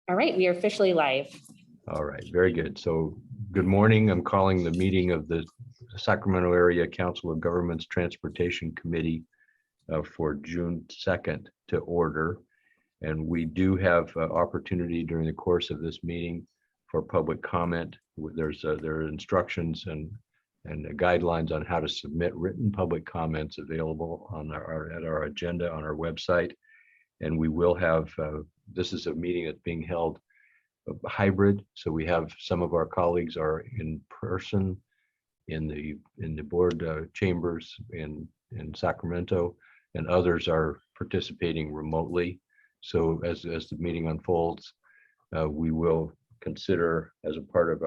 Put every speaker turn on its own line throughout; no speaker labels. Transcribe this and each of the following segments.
All right, we are officially live.
All right, very good. So good morning. I'm calling the meeting of the Sacramento Area Council of Governments Transportation Committee for June 2nd to order. And we do have opportunity during the course of this meeting for public comment. There are instructions and guidelines on how to submit written public comments available on our agenda on our website. And we will have, this is a meeting that's being held hybrid. So we have some of our colleagues are in person in the board chambers in Sacramento, and others are participating remotely. So as the meeting unfolds, we will consider as a part of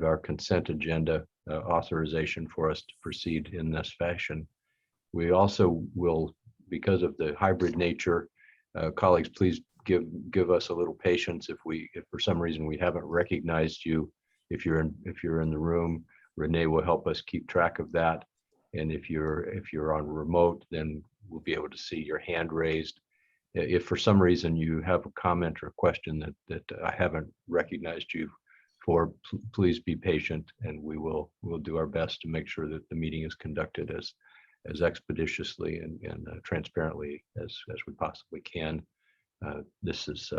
our consent agenda authorization for us to proceed in this fashion. We also will, because of the hybrid nature, colleagues, please give us a little patience if for some reason we haven't recognized you. If you're in the room, Renee will help us keep track of that. And if you're on remote, then we'll be able to see your hand raised. If for some reason you have a comment or a question that I haven't recognized you for, please be patient, and we'll do our best to make sure that the meeting is conducted as expeditiously and transparently as we possibly can. This is,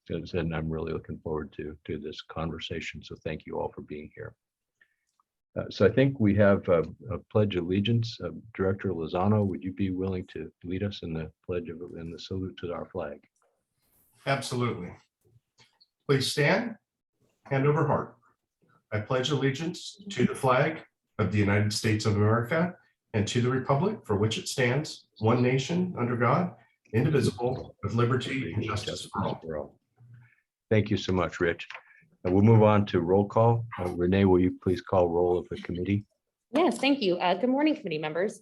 and I'm really looking forward to this conversation. So thank you all for being here. So I think we have a pledge of allegiance. Director Lozano, would you be willing to lead us in the pledge and the salute to our flag?
Absolutely. Please stand, hand over heart. I pledge allegiance to the flag of the United States of America and to the republic for which it stands, one nation under God, indivisible, with liberty and justice for all.
Thank you so much, Rich. We'll move on to roll call. Renee, will you please call roll of the committee?
Yes, thank you. Good morning, committee members.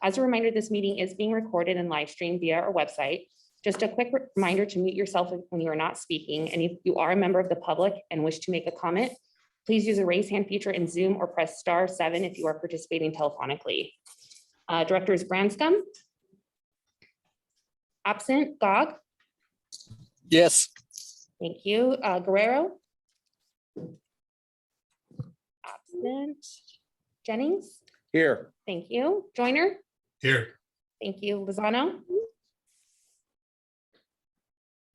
As a reminder, this meeting is being recorded and live streamed via our website. Just a quick reminder to mute yourself when you are not speaking. And if you are a member of the public and wish to make a comment, please use the raise hand feature in Zoom or press *7 if you are participating telephonically. Directors Branscombe? Absent. Gog?
Yes.
Thank you. Guerrero? Absent. Jennings?
Here.
Thank you. Joyner?
Here.
Thank you. Lozano?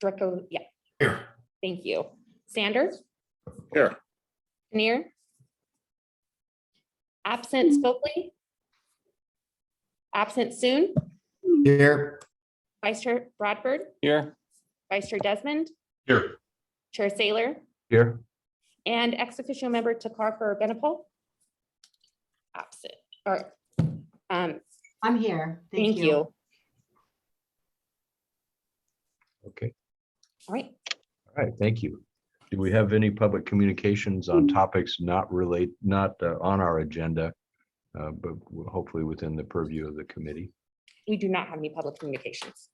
Director, yeah.
Here.
Thank you. Sanders?
Here.
Near? Absent. Stokely? Absent. Soon?
Here.
Vice Chair Bradford?
Here.
Vice Chair Desmond?
Here.
Chair Saylor?
Here.
And ex officio member Takar for Benapole? Absent. Or,
I'm here.
thank you. All
Okay.
right.
All right. Thank you. Do we have any public communications on topics not on our agenda, but hopefully within the purview of the committee?
We do not have any public communications.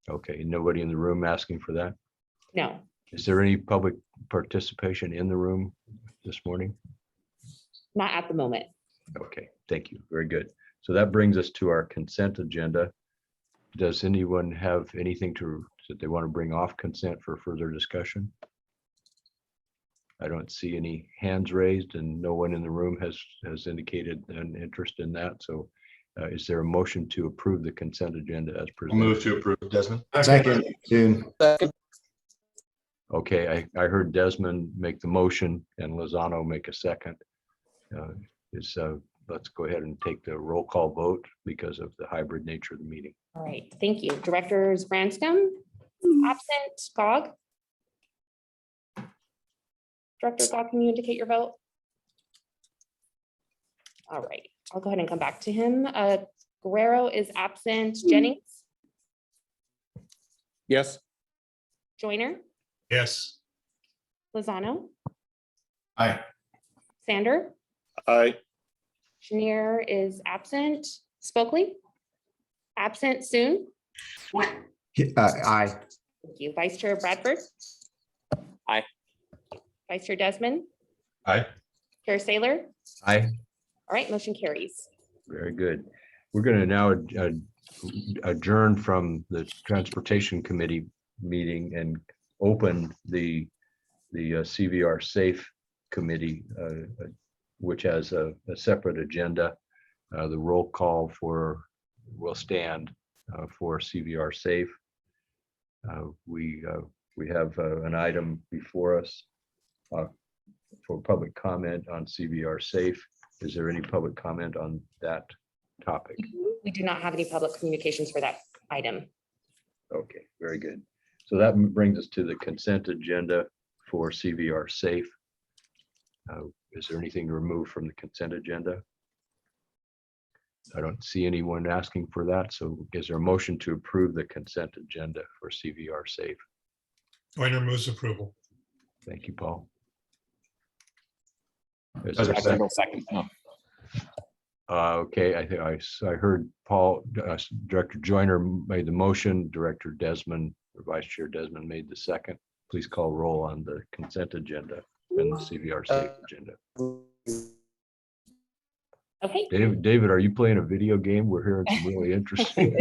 Okay. Nobody in the room asking for that?
No.
Is there any public participation in the room this morning?
Not at the moment.
Okay, thank you. Very good. So that brings us to our consent agenda. Does anyone have anything that they want to bring off consent for further discussion? I don't see any hands raised, and no one in the room has indicated an interest in that. So is there a motion to approve the consent agenda as presented?
Move to approve, Desmond.
Second.
Second.
Okay, I heard Desmond make the motion and Lozano make a second. Let's go ahead and take the roll call vote because of the hybrid nature of the meeting.
All right. Thank you. Directors Branscombe? Absent. Gog? Director Gog, can you indicate your vote? All right. I'll go ahead and come back to him. Guerrero is absent. Jennings?
Yes.
Joyner?
Yes.
Lozano?
Aye.
Sander?
Aye.
Chenier is absent. Spokely? Absent. Soon?
Aye.
Thank you. Vice Chair Bradford?
Aye.
Vice Chair Desmond?
Aye.
Chair Saylor?
Aye.
All right, motion carries.
Very good. We're going to now adjourn from the Transportation Committee meeting and open the CVR Safe Committee, which has a separate agenda. The roll call will stand for CVR Safe. We have an item before us for public comment on CVR Safe. Is there any public comment on that topic?
We do not have any public communications for that item.
Okay, very good. So that brings us to the consent agenda for CVR Safe. Is there anything to remove from the consent agenda? I don't see anyone asking for that. So is there a motion to approve the consent agenda for CVR Safe?
Joyner moves approval.
Thank you, Paul. Is there a second?
Second. Oh.
Okay, I think I heard Paul, Director Joyner made the motion, Director Desmond, or Vice Chair Desmond made the second. Please call roll on the consent agenda and the CVR Safe agenda.
Okay,
David, are you playing a video game? We're hearing some really interesting.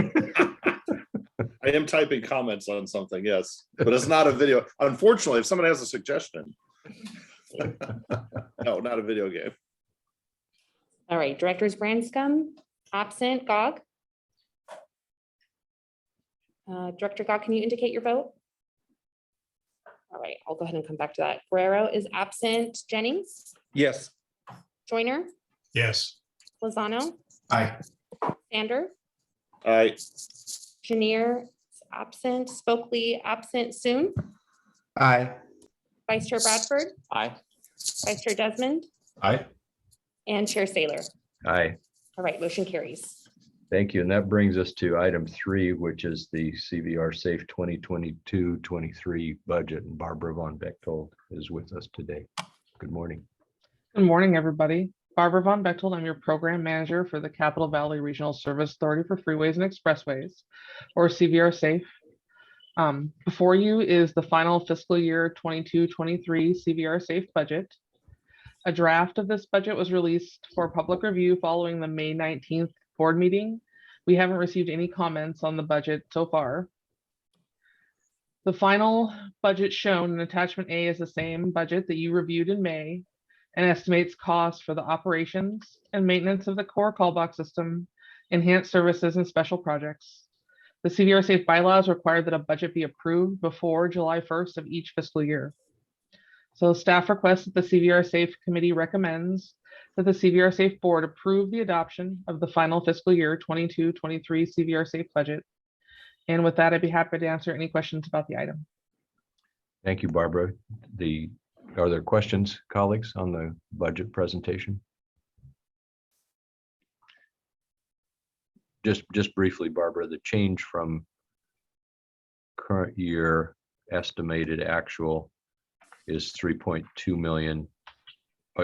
I am typing comments on something, yes, but it's not a video. Unfortunately, if somebody has a suggestion. No, not a video game.
all right, Directors Branscombe, absent, Gog. Director Gog, can you indicate your vote? All right, I'll go ahead and come back to that. Guerrero is absent. Jennings,
Yes.
Joyner,
Yes.
Lozano,
Aye.
Sander,
Aye.
Janier is absent, Stokely absent soon,
Aye.
Vice Chair Bradford,
Aye.
Vice Chair Desmond,
Aye.
and Chair Saylor.
Aye,
All right, motion carries.
thank you. And that brings us to item 3, which is the CVR Safe 2022-23 budget. And Barbara Von Bechtold is with us today. Good morning.
Good morning, everybody. Barbara Von Bechtold, I'm your program manager for the Capital Valley Regional Service Authority for Freeways and Expressways, or CVR Safe. Before you is the final fiscal year 22-23 CVR Safe budget. A draft of this budget was released for public review following the May 19th board meeting. We haven't received any comments on the budget so far. The final budget shown in attachment A is the same budget that you reviewed in May and estimates costs for the operations and maintenance of the core callbox system, enhanced services, and special projects. The CVR Safe bylaws require that a budget be approved before July 1st of each fiscal year. So staff requests that the CVR Safe Committee recommends that the CVR Safe Board approve the adoption of the final fiscal year 22-23 CVR Safe budget. And with that, I'd be happy to answer any questions about the item.
Thank you, Barbara. Are there questions, colleagues, on the budget presentation? Just briefly, Barbara, the change from current year estimated actual is 3.2 million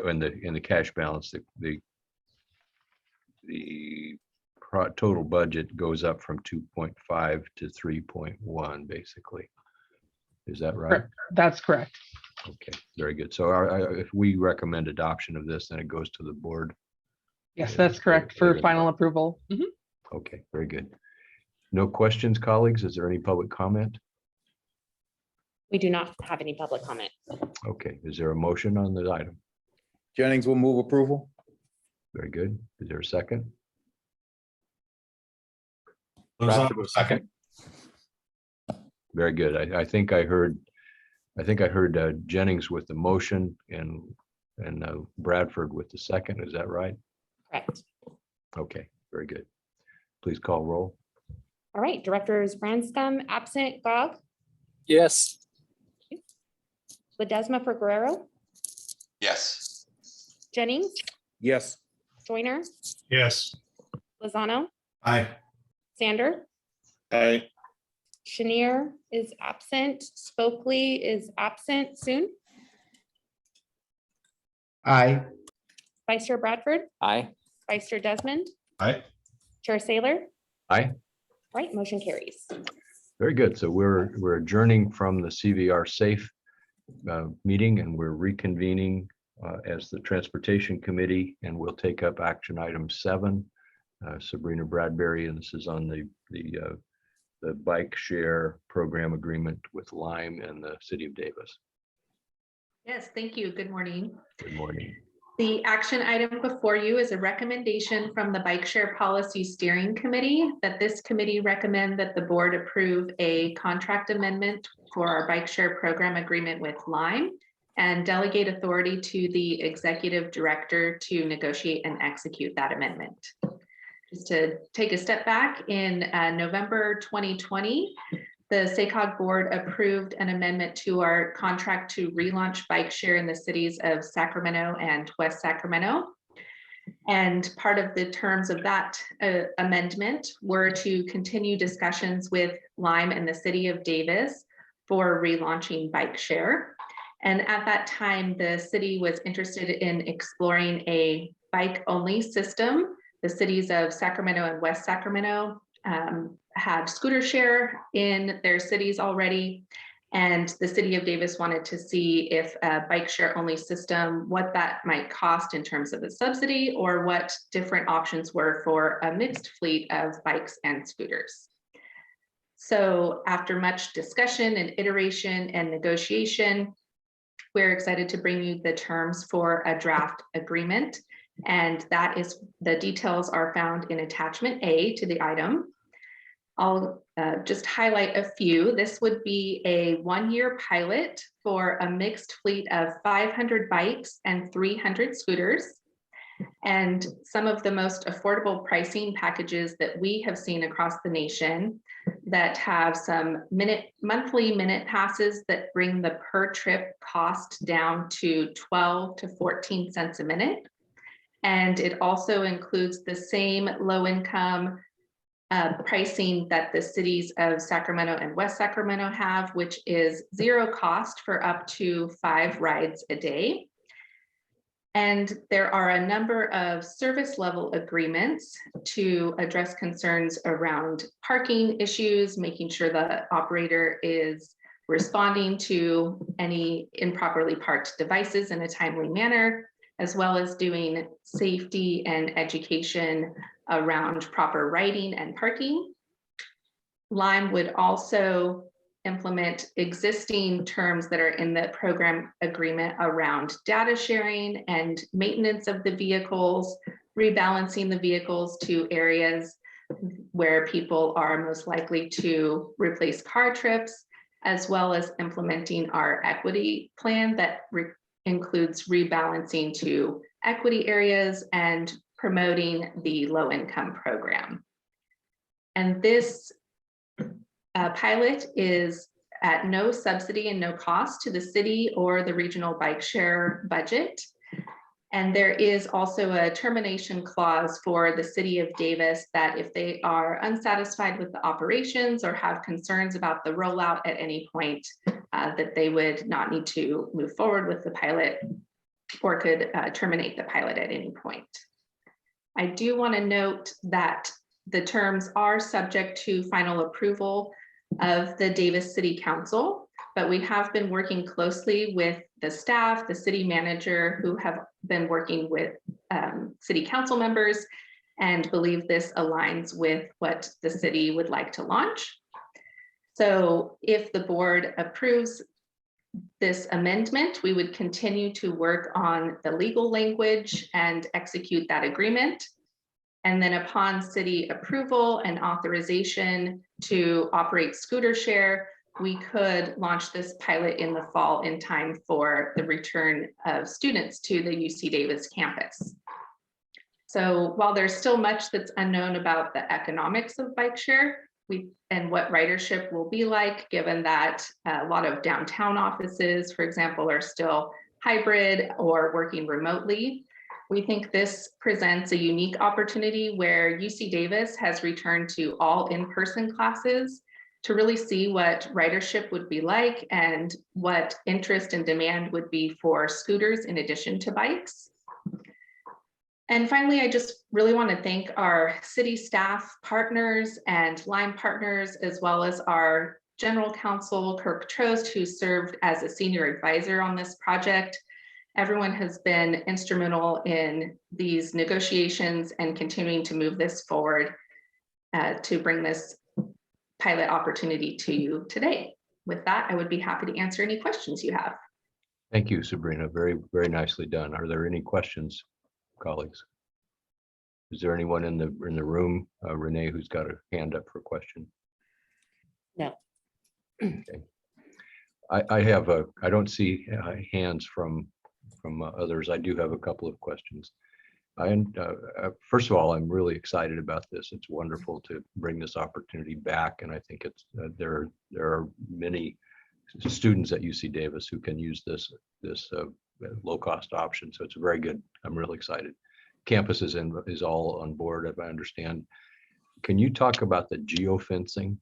in the cash balance. The total budget goes up from 2.5 to 3.1, basically. Is that right?
That's correct.
Okay, very good. So if we recommend adoption of this, then it goes to the board.
Yes,
Yeah,
that's correct for
yeah.
final approval.
Okay, very good. No questions, colleagues? Is there any public comment?
We do not have any public comment.
Okay, is there a motion on the item?
Jennings will move approval.
Very good. Is there a second?
Lozano, second.
Very good. I think I heard Jennings with the motion and Bradford with the second. Is that right?
Correct.
Okay, very good. Please call roll.
All right, Directors Branscombe, absent, Gog,
Yes.
Ledesma for Guerrero,
Yes.
Jennings,
Yes.
Joyner,
Yes.
Lozano,
Aye.
Sander,
Aye.
Chenier is absent, Stokely is absent soon,
Aye.
Vice Chair Bradford,
Aye.
Vice Chair Desmond,
Aye.
Chair Saylor.
Aye.
All right, motion carries.
Very good. So we're adjourning from the CVR Safe meeting, and we're reconvening as the Transportation Committee, and we'll take up action item 7. Sabrina Bradbury, and this is on the the bike share program agreement with Lime and the City of Davis.
Yes, thank you. Good morning.
Good morning.
The action item before you is a recommendation from the Bike Share Policy Steering Committee that this committee recommend that the board approve a contract amendment for our bike share program agreement with Lime and delegate authority to the executive director to negotiate and execute that amendment. Just to take a step back, in November 2020, the SACOG board approved an amendment to our contract to relaunch bike share in the cities of Sacramento and West Sacramento. And part of the terms of that amendment were to continue discussions with Lime and the City of Davis for relaunching bike share. And at that time, the city was interested in exploring a bike-only system. The cities of Sacramento and West Sacramento have scooter share in their cities already. And the City of Davis wanted to see if a bike share only system, what that might cost in terms of a subsidy, or what different options were for a mixed fleet of bikes and scooters. So after much discussion and iteration and negotiation, we're excited to bring you the terms for a draft agreement. And that is, the details are found in attachment A to the item. I'll just highlight a few. This would be a one-year pilot for a mixed fleet of 500 bikes and 300 scooters. And some of the most affordable pricing packages that we have seen across the nation that have some monthly minute passes that bring the per trip cost down to 12 to 14 cents a minute. And it also includes the same low income pricing that the cities of Sacramento and West Sacramento have, which is zero cost for up to 5 rides a day. And there are a number of service level agreements to address concerns around parking issues, making sure the operator is responding to any improperly parked devices in a timely manner, as well as doing safety and education around proper riding and parking. Lime would also implement existing terms that are in the program agreement around data sharing and maintenance of the vehicles, rebalancing the vehicles to areas where people are most likely to replace car trips, as well as implementing our equity plan that includes rebalancing to equity areas and promoting the low-income program. And this pilot is at no subsidy and no cost to the city or the regional bike share budget. And there is also a termination clause for the City of Davis that if they are unsatisfied with the operations or have concerns about the rollout at any point, that they would not need to move forward with the pilot or could terminate the pilot at any point. I do want to note that the terms are subject to final approval of the Davis City Council, but we have been working closely with the staff, the city manager, who have been working with city council members and believe this aligns with what the city would like to launch. So if the board approves this amendment, we would continue to work on the legal language and execute that agreement. And then upon city approval and authorization to operate scooter share, we could launch this pilot in the fall in time for the return of students to the UC Davis campus. So while there's still much that's unknown about the economics of bike share and what ridership will be like, given that a lot of downtown offices, for example, are still hybrid or working remotely, we think this presents a unique opportunity where UC Davis has returned to all in-person classes to really see what ridership would be like and what interest and demand would be for scooters in addition to bikes. And finally, I just really want to thank our city staff partners and Lime partners, as well as our general counsel, Kirk Trost, who served as a senior advisor on this project. Everyone has been instrumental in these negotiations and continuing to move this forward to bring this pilot opportunity to you today. With that, I would be happy to answer any questions you have.
Thank you, Sabrina. Very, very nicely done. Are there any questions, colleagues? Is there anyone in the room, Renee, who's got a hand up for a question?
No.
Okay. I don't see hands from others. I do have a couple of questions. First of all, I'm really excited about this. It's wonderful to bring this opportunity back, and I think it's there are many students at UC Davis who can use this low-cost option. So it's very good. I'm really excited. Campus is all on board, if I understand. Can you talk about the geofencing?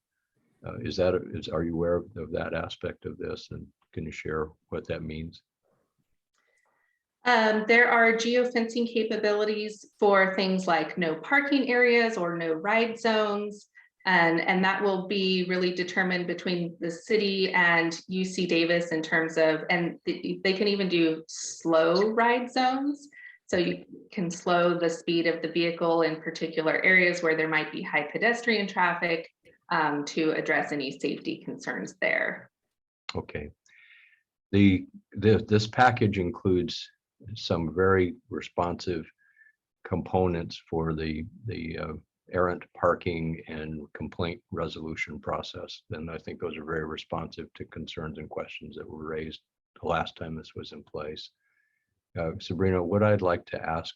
Are you aware of that aspect of this, and can you share what that means?
There are geofencing capabilities for things like no parking areas or no ride zones. And that will be really determined between the city and UC Davis in terms of, and they can even do slow ride zones. So you can slow the speed of the vehicle in particular areas where there might be high pedestrian traffic to address any safety concerns there.
Okay. This package includes some very responsive components for the errant parking and complaint resolution process. And I think those are very responsive to concerns and questions that were raised the last time this was in place. Sabrina, what I'd like to ask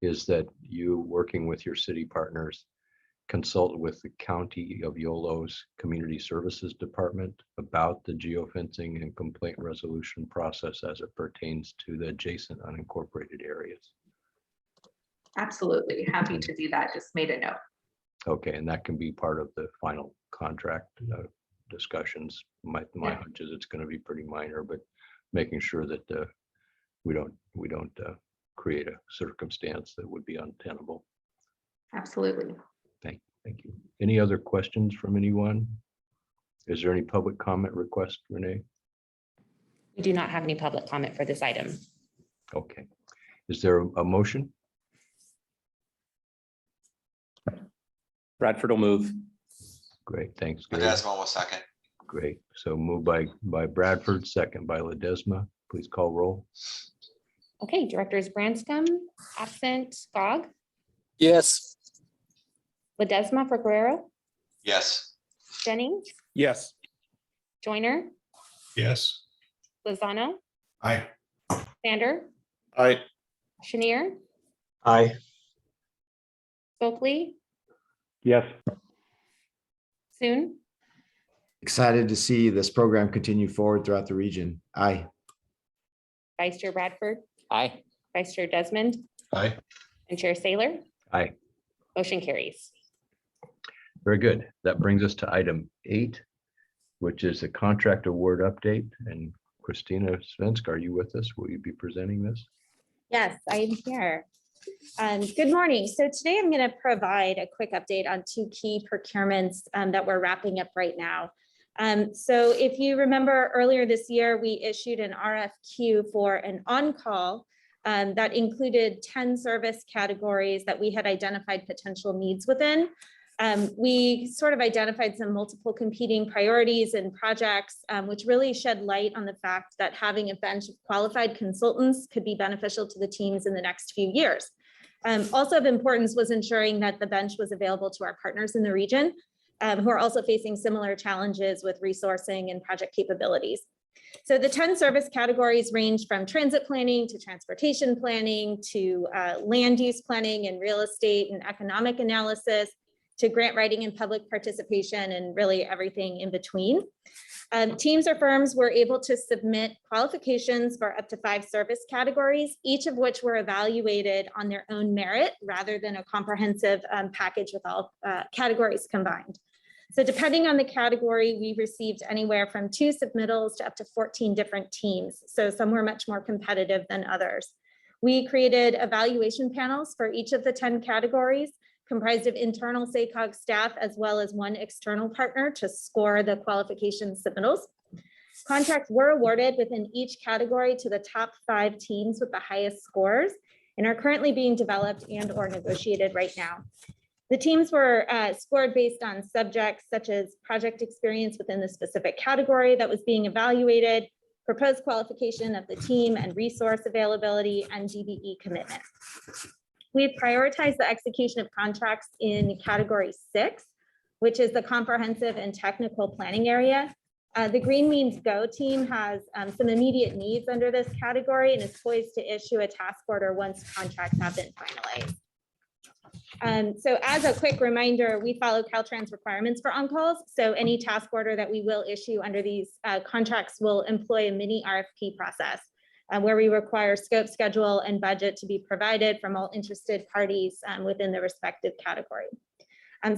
is that you, working with your city partners, consult with the County of Yolo's Community Services Department about the geofencing and complaint resolution process as it pertains to the adjacent unincorporated areas.
Absolutely, happy to do that. Just made a note.
Okay, and that can be part of the final contract discussions. My hunch is it's going to be pretty minor, but making sure that we don't create a circumstance that would be untenable.
Absolutely.
Thank you. Any other questions from anyone? Is there any public comment request, Renee?
We do not have any public comment for this item.
Okay. Is there a motion?
Bradford will move.
Great, thanks. Gary.
Ledesma will second.
Great. So moved by Bradford, second by Ledesma. Please call roll.
Okay, Directors Branscombe, absent. Skog,
Yes.
Ledesma for Guerrero,
Yes.
Jennings,
Yes.
Joyner,
Yes.
Lozano,
Aye.
Sander,
Aye.
Chenier,
Aye.
Stokely,
Yes.
Soon,
Excited to see this program continue forward throughout the region. Aye.
Vice Chair Bradford,
Aye.
Vice Chair Desmond,
Aye.
and Chair Saylor.
Aye.
Motion carries.
Very good. That brings us to item 8, which is a contract award update. And Christina Svensk, are you with us? Will you be presenting this?
Yes, I am here. Good morning. So today I'm going to provide a quick update on 2 key procurements that we're wrapping up right now. So if you remember earlier this year, we issued an RFQ for an on-call that included 10 service categories that we had identified potential needs within. We sort of identified some multiple competing priorities and projects, which really shed light on the fact that having a bench of qualified consultants could be beneficial to the teams in the next few years. Also of importance was ensuring that the bench was available to our partners in the region, who are also facing similar challenges with resourcing and project capabilities. So the 10 service categories range from transit planning to transportation planning to land use planning and real estate and economic analysis, to grant writing and public participation, and really everything in between. Teams or firms were able to submit qualifications for up to 5 service categories, each of which were evaluated on their own merit rather than a comprehensive package with all categories combined. So depending on the category, we received anywhere from 2 submittals to up to 14 different teams. So some were much more competitive than others. We created evaluation panels for each of the 10 categories, comprised of internal SACOG staff as well as 1 external partner to score the qualification submittals. Contracts were awarded within each category to the top 5 teams with the highest scores and are currently being developed and or negotiated right now. The teams were scored based on subjects such as project experience within the specific category that was being evaluated, proposed qualification of the team and resource availability, and GBE commitment. We've prioritized the execution of contracts in category 6, which is the comprehensive and technical planning area. The Green Means Go team has some immediate needs under this category and is poised to issue a task order once contracts have been finalized. So as a quick reminder, we follow Caltrans requirements for on-calls. So any task order that we will issue under these contracts will employ a mini RFP process where we require scope, schedule, and budget to be provided from all interested parties within the respective category.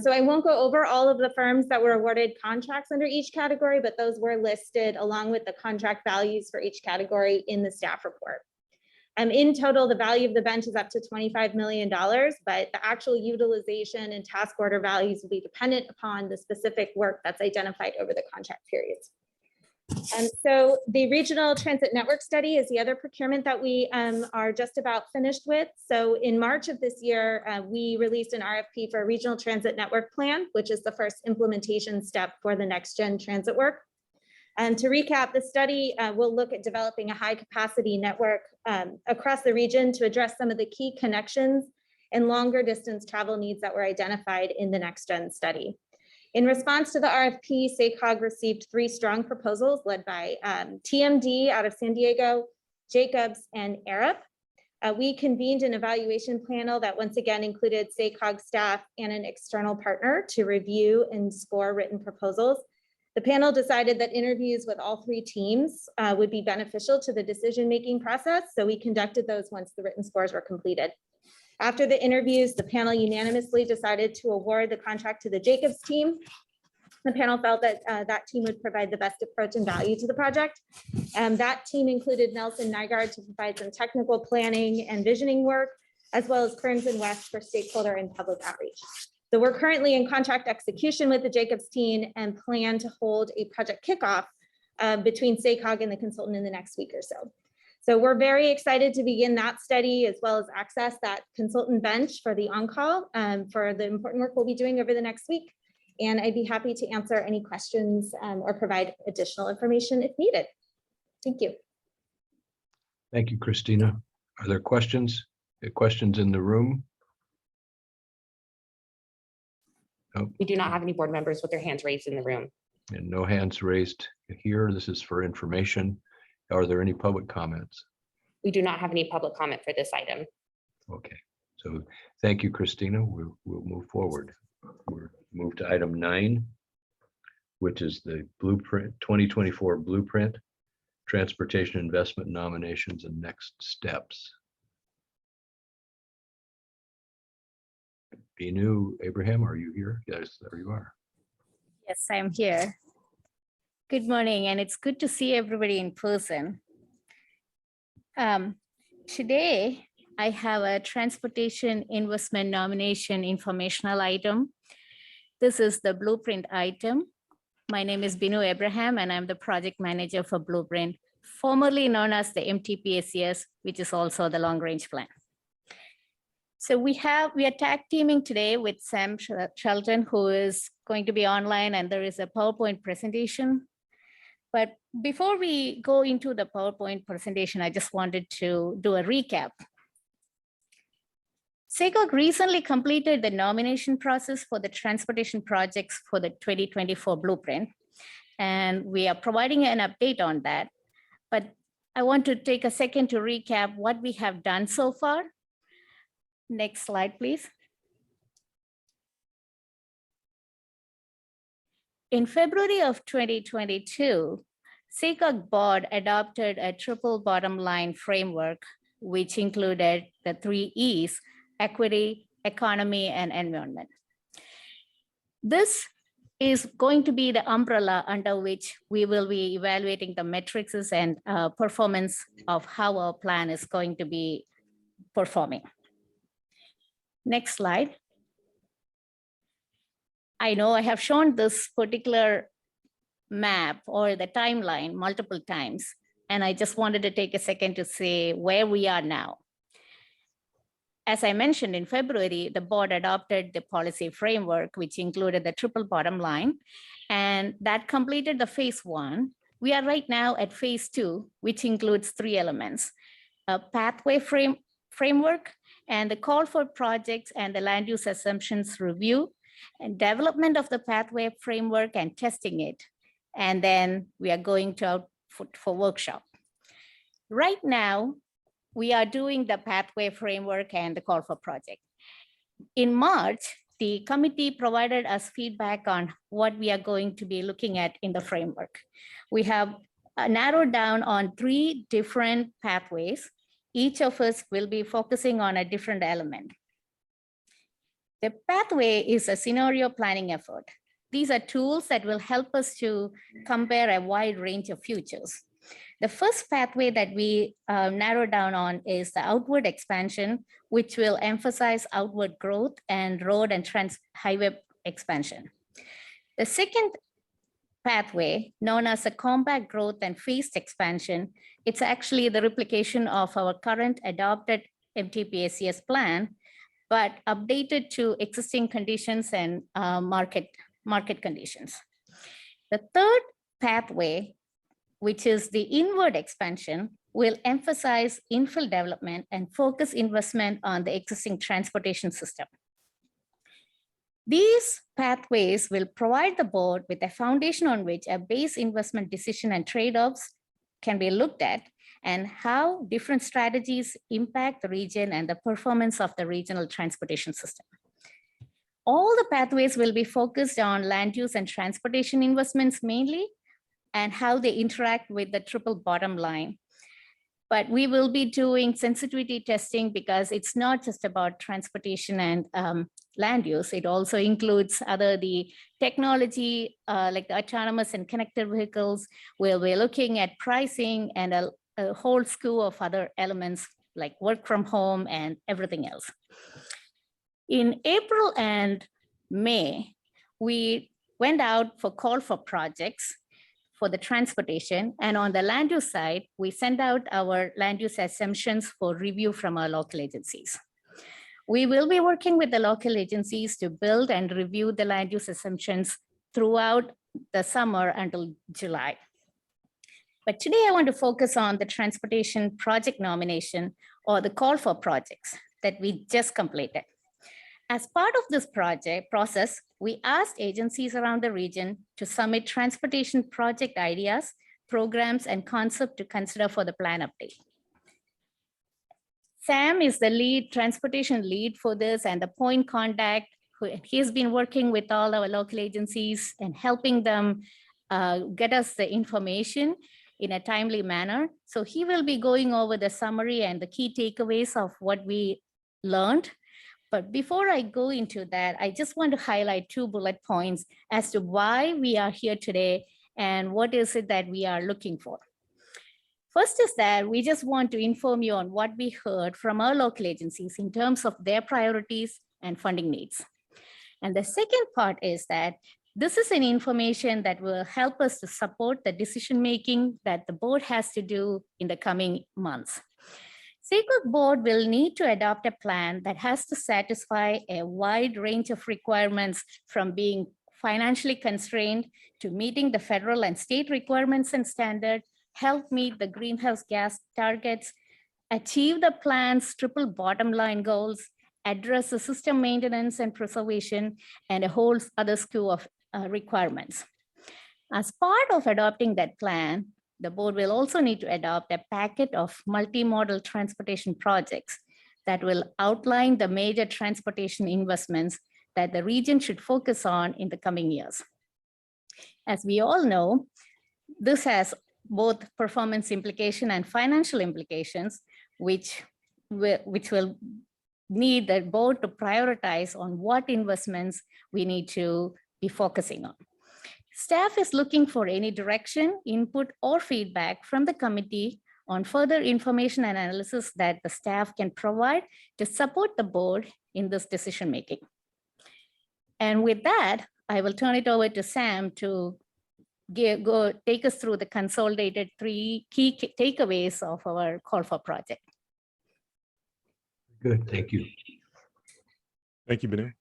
So I won't go over all of the firms that were awarded contracts under each category, but those were listed along with the contract values for each category in the staff report. In total, the value of the bench is up to $25 million, but the actual utilization and task order values will be dependent upon the specific work that's identified over the contract periods. So the regional transit network study is the other procurement that we are just about finished with. So in March of this year, we released an RFP for a regional transit network plan, which is the first implementation step for the next gen transit work. And to recap, the study will look at developing a high capacity network across the region to address some of the key connections and longer distance travel needs that were identified in the next gen study. In response to the RFP, SACOG received 3 strong proposals led by TMD out of San Diego, Jacobs, and Arup. We convened an evaluation panel that once again included SACOG staff and an external partner to review and score written proposals. The panel decided that interviews with all 3 teams would be beneficial to the decision-making process, so we conducted those once the written scores were completed. After the interviews, the panel unanimously decided to award the contract to the Jacobs team. The panel felt that that team would provide the best approach and value to the project. That team included Nelson Nygaard to provide some technical planning and visioning work, as well as Kearns and West for stakeholder and public outreach. So we're currently in contract execution with the Jacobs team and plan to hold a project kickoff between SACOG and the consultant in the next week or so. So we're very excited to begin that study as well as access that consultant bench for the on-call for the important work we'll be doing over the next week. And I'd be happy to answer any questions or provide additional information if needed. Thank you.
Thank you, Christina. Are there questions? Questions in the room? Oh,
We do not have any board members with their hands raised in the room.
and no hands raised here. This is for information. Are there any public comments?
We do not have any public comment for this item.
Okay, so thank you, Christina. We'll move forward. We'll move to item 9, which is the blueprint 2024 blueprint, transportation investment nominations and next steps. Binu Abraham, are you here? Yes, there you are.
Yes, I'm here. Good morning, and it's good to see everybody in person. Today, I have a transportation investment nomination informational item. This is the blueprint item. My name is Binu Abraham, and I'm the project manager for Blueprint, formerly known as the MTPACS, which is also the long range plan. So we are tag teaming today with Sam Shelton, who is going to be online, and there is a PowerPoint presentation. But before we go into the PowerPoint presentation, I just wanted to do a recap. SACOG recently completed the nomination process for the transportation projects for the 2024 blueprint, and we are providing an update on that. But I want to take a second to recap what we have done so far. Next slide, please. In February of 2022, SACOG board adopted a triple bottom line framework, which included the 3 E's: equity, economy, and environment. This is going to be the umbrella under which we will be evaluating the metrics and performance of how our plan is going to be performing. Next slide. I know I have shown this particular map or the timeline multiple times, and I just wanted to take a second to say where we are now. As I mentioned in February, the board adopted the policy framework, which included the triple bottom line, and that completed the phase 1. We are right now at phase 2, which includes 3 elements: a pathway framework, and the call for projects and the land use assumptions review, and development of the pathway framework and testing it. And then we are going to out for workshop. Right now, we are doing the pathway framework and the call for project. In March, the committee provided us feedback on what we are going to be looking at in the framework. We have narrowed down on 3 different pathways. Each of us will be focusing on a different element. The pathway is a scenario planning effort. These are tools that will help us to compare a wide range of futures. The first pathway that we narrowed down on is the outward expansion, which will emphasize outward growth and road and highway expansion. The second pathway, known as the compact growth and phased expansion, it's actually the replication of our current adopted MTPACS plan, but updated to existing conditions and market conditions. The third pathway, which is the inward expansion, will emphasize infill development and focus investment on the existing transportation system. These pathways will provide the board with a foundation on which a base investment decision and trade-offs can be looked at, and how different strategies impact the region and the performance of the regional transportation system. All the pathways will be focused on land use and transportation investments mainly, and how they interact with the triple bottom line. But we will be doing sensitivity testing because it's not just about transportation and land use. It also includes the technology, like the autonomous and connected vehicles, where we're looking at pricing and a whole slew of other elements like work from home and everything else. In April and May, we went out for call for projects for the transportation, and on the land use side, we send out our land use assumptions for review from our local agencies. We will be working with the local agencies to build and review the land use assumptions throughout the summer until July. But today I want to focus on the transportation project nomination, or the call for projects that we just completed. As part of this process, we asked agencies around the region to submit transportation project ideas, programs, and concepts to consider for the plan update. Sam is the transportation lead for this and the point contact. He's been working with all our local agencies and helping them get us the information in a timely manner. So he will be going over the summary and the key takeaways of what we learned. But before I go into that, I just want to highlight 2 bullet points as to why we are here today and what is it that we are looking for. First is that we just want to inform you on what we heard from our local agencies in terms of their priorities and funding needs. And the second part is that this is an information that will help us to support the decision-making that the board has to do in the coming months. SACOG board will need to adopt a plan that has to satisfy a wide range of requirements, from being financially constrained to meeting the federal and state requirements and standards, help meet the greenhouse gas targets, achieve the plan's triple bottom line goals, address the system maintenance and preservation, and a whole other slew of requirements. As part of adopting that plan, the board will also need to adopt a packet of multimodal transportation projects that will outline the major transportation investments that the region should focus on in the coming years. As we all know, this has both performance implication and financial implications, which will need the board to prioritize on what investments we need to be focusing on. Staff is looking for any direction, input, or feedback from the committee on further information and analysis that the staff can provide to support the board in this decision-making. And with that, I will turn it over to Sam to take us through the consolidated 3 key takeaways of our call for project.
Good, thank you.
Thank you, Benu.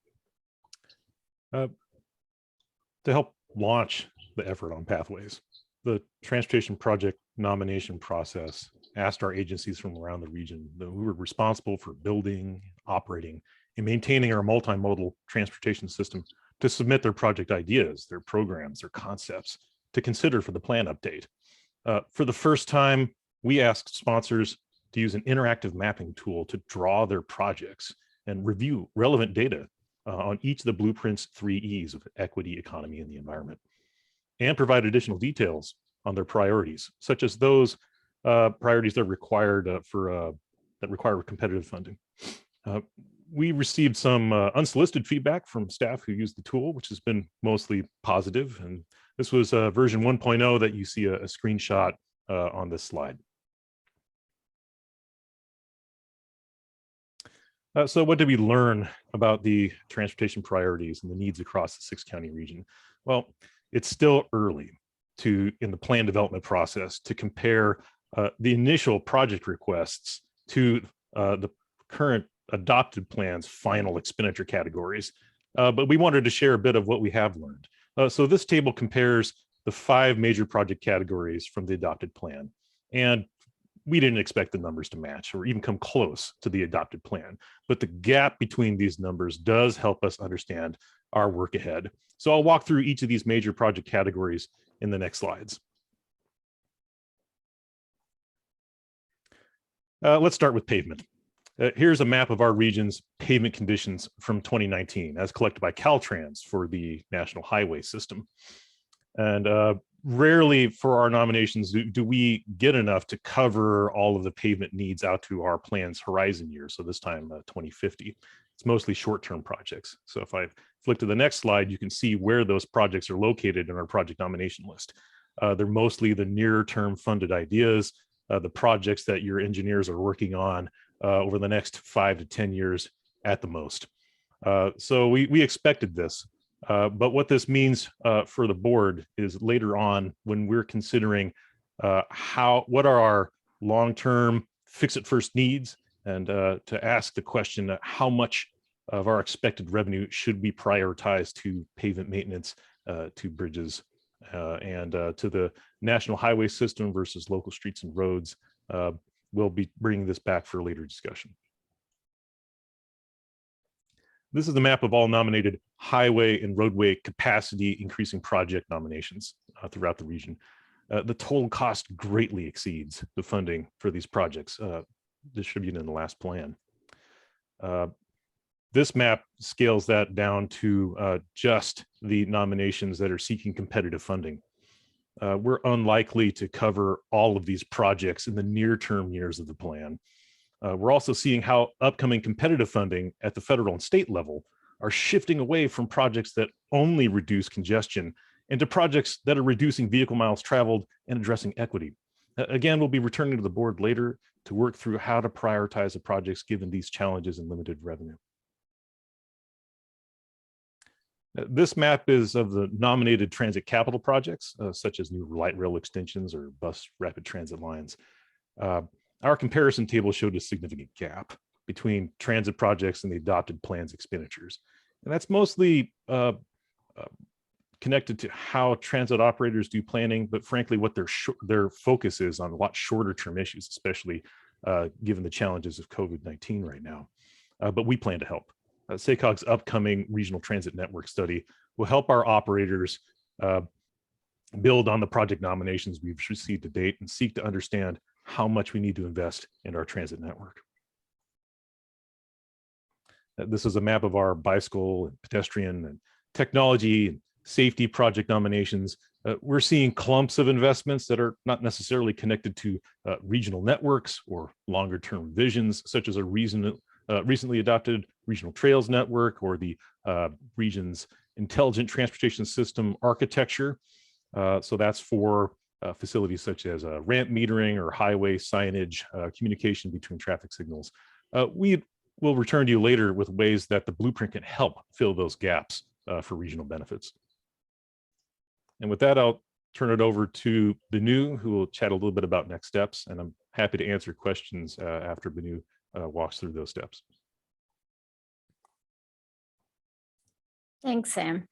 To help launch the effort on pathways, the transportation project nomination process asked our agencies from around the region who were responsible for building, operating, and maintaining our multimodal transportation system to submit their project ideas, their programs, their concepts to consider for the plan update. For the first time, we asked sponsors to use an interactive mapping tool to draw their projects and review relevant data on each of the Blueprint's 3 E's of equity, economy, and the environment, and provide additional details on their priorities, such as those priorities that are required that require competitive funding. We received some unsolicited feedback from staff who used the tool, which has been mostly positive. And this was version 1.0 that you see a screenshot on this slide. So what did we learn about the transportation priorities and the needs across the 6-county region? Well, it's still early in the plan development process to compare the initial project requests to the current adopted plan's final expenditure categories. But we wanted to share a bit of what we have learned. So this table compares the 5 major project categories from the adopted plan. And we didn't expect the numbers to match or even come close to the adopted plan. But the gap between these numbers does help us understand our work ahead. So I'll walk through each of these major project categories in the next slides. Let's start with pavement. Here's a map of our region's pavement conditions from 2019 as collected by Caltrans for the National Highway System. And rarely for our nominations do we get enough to cover all of the pavement needs out to our plan's horizon year. So this time 2050. It's mostly short-term projects. So if I flick to the next slide, you can see where those projects are located in our project nomination list. They're mostly the near-term funded ideas, the projects that your engineers are working on over the next 5 to 10 years at the most. So we expected this. But what this means for the board is later on when we're considering what are our long-term fix-it-first needs, and to ask the question, how much of our expected revenue should we prioritize to pavement maintenance, to bridges, and to the National Highway System versus local streets and roads. We'll be bringing this back for later discussion. This is the map of all nominated highway and roadway capacity increasing project nominations throughout the region. The total cost greatly exceeds the funding for these projects distributed in the last plan. This map scales that down to just the nominations that are seeking competitive funding. We're unlikely to cover all of these projects in the near-term years of the plan. We're also seeing how upcoming competitive funding at the federal and state level are shifting away from projects that only reduce congestion into projects that are reducing vehicle miles traveled and addressing equity. Again, we'll be returning to the board later to work through how to prioritize the projects given these challenges and limited revenue. This map is of the nominated transit capital projects, such as new light rail extensions or bus rapid transit lines. Our comparison table showed a significant gap between transit projects and the adopted plan's expenditures. And that's mostly connected to how transit operators do planning, but frankly, what their focus is on a lot shorter term issues, especially given the challenges of COVID-19 right now. But we plan to help. SACOG's upcoming regional transit network study will help our operators build on the project nominations we've received to date and seek to understand how much we need to invest in our transit network. This is a map of our bicycle and pedestrian and technology and safety project nominations. We're seeing clumps of investments that are not necessarily connected to regional networks or longer term visions, such as a recently adopted regional trails network or the region's intelligent transportation system architecture. So that's for facilities such as ramp metering or highway signage, communication between traffic signals. We will return to you later with ways that the blueprint can help fill those gaps for regional benefits. And with that, I'll turn it over to Benu, who will chat a little bit about next steps. And I'm happy to answer questions after Benu walks through those steps.
Thanks, Sam.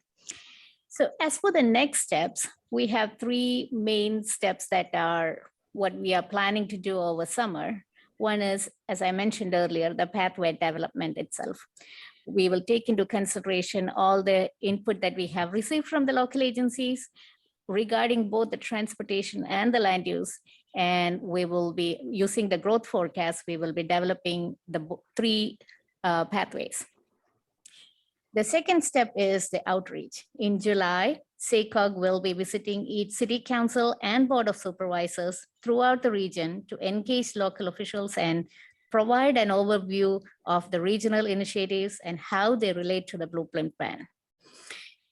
So as for the next steps, we have three main steps that are what we are planning to do over summer. One is, as I mentioned earlier, the pathway development itself. We will take into consideration all the input that we have received from the local agencies regarding both the transportation and the land use. And we will be using the growth forecast. We will be developing the three pathways. The second step is the outreach. In July, SACOG will be visiting each city council and board of supervisors throughout the region to engage local officials and provide an overview of the regional initiatives and how they relate to the blueprint plan.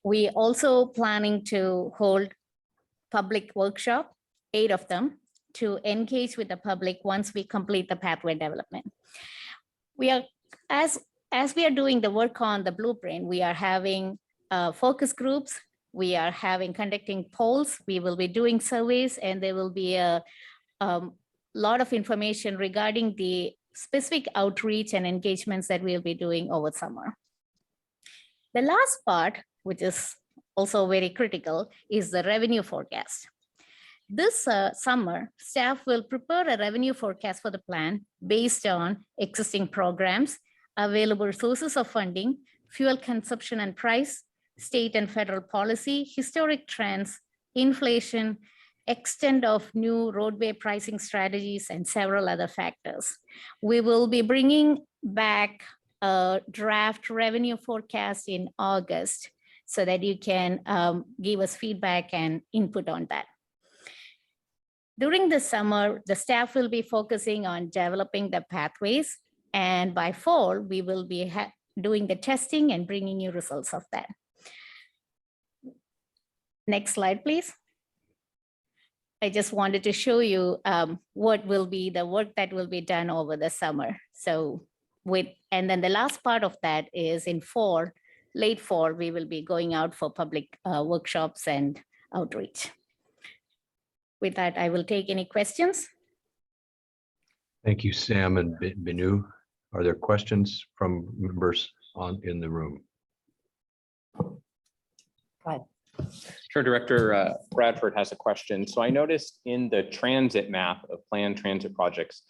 We also planning to hold public workshop, 8 of them, to engage with the public once we complete the pathway development. We are, as we are doing the work on the blueprint, we are having focus groups, we are conducting polls, we will be doing surveys, and there will be a lot of information regarding the specific outreach and engagements that we'll be doing over summer. The last part, which is also very critical, is the revenue forecast. This summer, staff will prepare a revenue forecast for the plan based on existing programs, available sources of funding, fuel consumption and price, state and federal policy, historic trends, inflation, extent of new roadway pricing strategies, and several other factors. We will be bringing back a draft revenue forecast in August so that you can give us feedback and input on that. During the summer, the staff will be focusing on developing the pathways, and by fall, we will be doing the testing and bringing you results of that. Next slide, please. I just wanted to show you what will be the work that will be done over the summer. So and then the last part of that is in fall, late fall, we will be going out for public workshops and outreach. With that, I will take any questions.
Thank you, Sam and Binu. Are there questions from members in the room?
Go ahead.
Sure, Director Bradford has a question. So I noticed in the transit map of planned transit projects,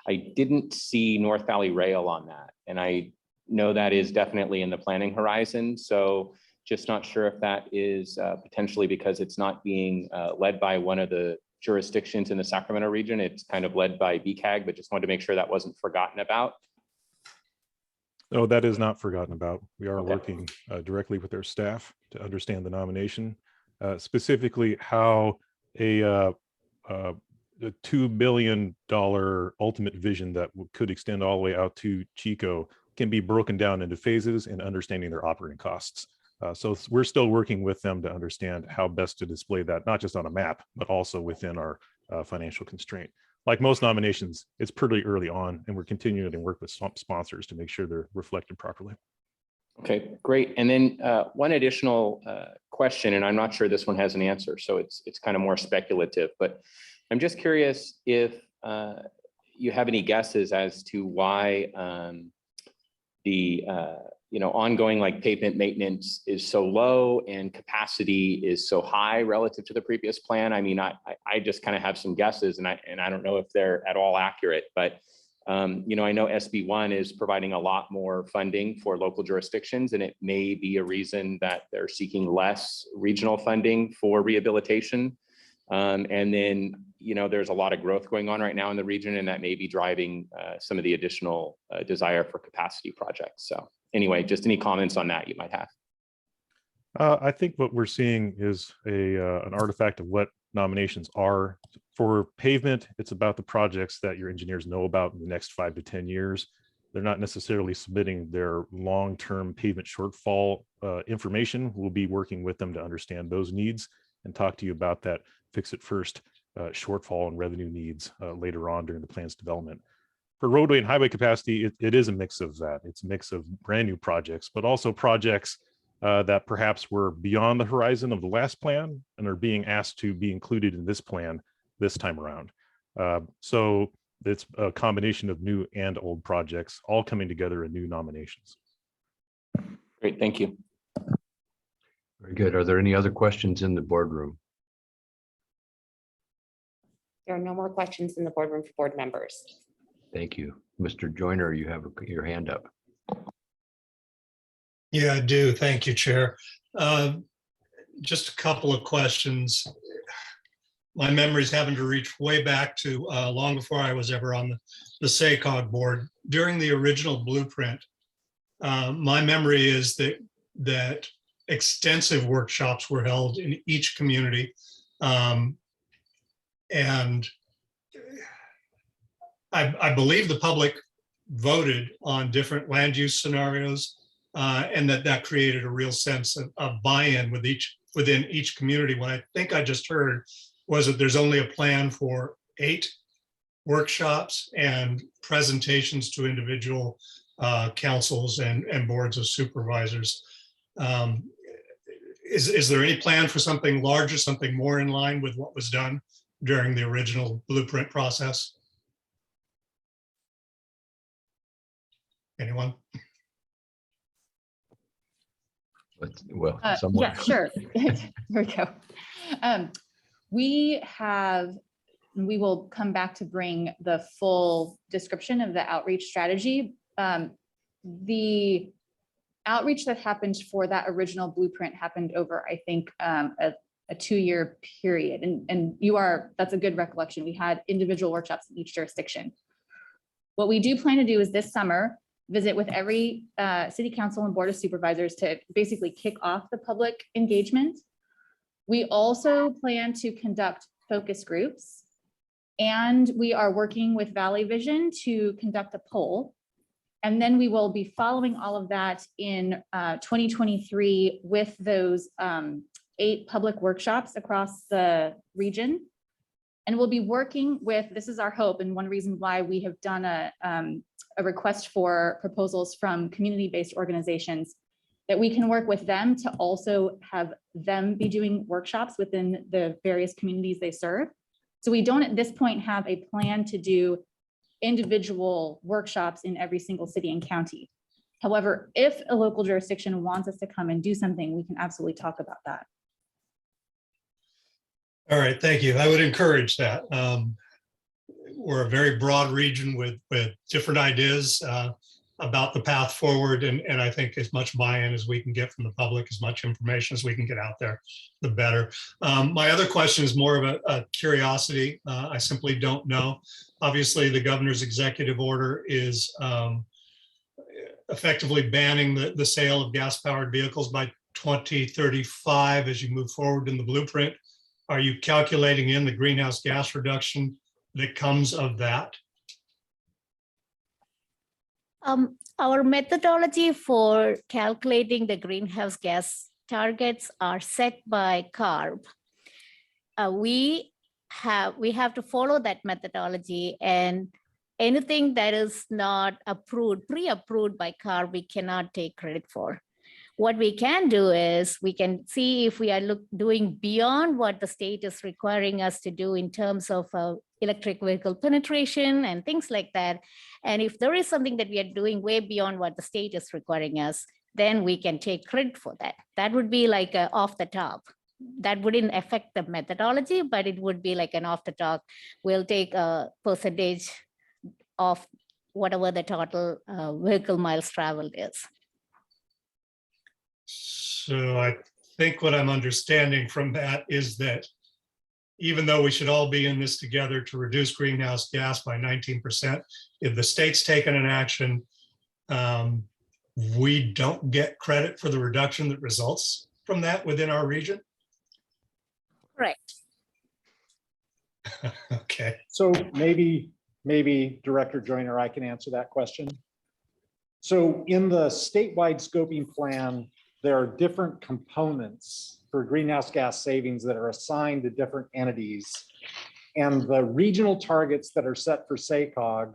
I didn't see North Valley Rail on that. And I know that is definitely in the planning horizon. So just not sure if that is potentially because it's not being led by one of the jurisdictions in the Sacramento region. It's kind of led by BCAG, but just wanted to make sure that wasn't forgotten about.
No, that is not forgotten about. We are working directly with their staff to understand the nomination, specifically how a $2 billion ultimate vision that could extend all the way out to Chico can be broken down into phases and understanding their operating costs. So we're still working with them to understand how best to display that, not just on a map, but also within our financial constraint. Like most nominations, it's pretty early on, and we're continuing to work with sponsors to make sure they're reflected properly.
Okay, great. And then one additional question, and I'm not sure this one has an answer, so it's kind of more speculative, but I'm just curious if you have any guesses as to why the ongoing like pavement maintenance is so low and capacity is so high relative to the previous plan. I mean, I just kind of have some guesses, and I don't know if they're at all accurate, but I know SB1 is providing a lot more funding for local jurisdictions, and it may be a reason that they're seeking less regional funding for rehabilitation. And then, there's a lot of growth going on right now in the region, and that may be driving some of the additional desire for capacity projects. So anyway, just any comments on that you might have?
I think what we're seeing is an artifact of what nominations are. For pavement, it's about the projects that your engineers know about in the next 5 to 10 years. They're not necessarily submitting their long-term pavement shortfall information. We'll be working with them to understand those needs and talk to you about that fix it first shortfall and revenue needs later on during the plan's development. For roadway and highway capacity, it is a mix of that. It's a mix of brand new projects, but also projects that perhaps were beyond the horizon of the last plan and are being asked to be included in this plan this time around. So It's a combination of new and old projects, all coming together in new nominations.
Great, thank you.
Very good. Are there any other questions in the boardroom?
There are no more questions in the boardroom for board members.
Thank you. Mr. Joyner, you have your hand up.
Yeah, I do. Thank you, Chair. Just a couple of questions. My memory's having to reach way back to long before I was ever on the SACOG board. During the original blueprint, my memory is that extensive workshops were held in each community. And I believe the public voted on different land use scenarios, and that created a real sense of buy-in within each community. What I think I just heard was that there's only a plan for 8 workshops and presentations to individual councils and boards of supervisors. Is there any plan for something larger, something more in line with what was done during the original blueprint process? Anyone?
Well, someone.
Yeah, sure. Here we go. We will come back to bring the full description of the outreach strategy. The outreach that happened for that original blueprint happened over, I think, a 2-year period. And that's a good recollection. We had individual workshops in each jurisdiction. What we do plan to do is this summer, visit with every city council and board of supervisors to basically kick off the public engagement. We also plan to conduct focus groups, and we are working with Valley Vision to conduct a poll. And then we will be following all of that in 2023 with those 8 public workshops across the region. And we'll be working with, this is our hope, and one reason why we have done a request for proposals from community-based organizations, that we can work with them to also have them be doing workshops within the various communities they serve. So we don't at this point have a plan to do individual workshops in every single city and county. However, if a local jurisdiction wants us to come and do something, we can absolutely talk about that.
All right, thank you. I would encourage that. We're a very broad region with different ideas about the path forward. And I think as much buy-in as we can get from the public, as much information as we can get out there, the better. My other question is more of a curiosity. I simply don't know. Obviously, the governor's executive order is effectively banning the sale of gas-powered vehicles by 2035 as you move forward in the blueprint. Are you calculating in the greenhouse gas reduction that comes of that?
Our methodology for calculating the greenhouse gas targets are set by CARB. We have to follow that methodology, and anything that is not pre-approved by CARB, we cannot take credit for. What we can do is we can see if we are doing beyond what the state is requiring us to do in terms of electric vehicle penetration and things like that. And if there is something that we are doing way beyond what the state is requiring us, then we can take credit for that. That would be like off the top. That wouldn't affect the methodology, but it would be like an off the top. We'll take a percentage of whatever the total vehicle miles traveled is.
So I think what I'm understanding from that is that even though we should all be in this together to reduce greenhouse gas by 19%, if the state's taken an action, we don't get credit for the reduction that results from that within our region?
Correct.
Okay.
So maybe Director Joyner, I can answer that question. So in the statewide scoping plan, there are different components for greenhouse gas savings that are assigned to different entities. And the regional targets that are set for SACOG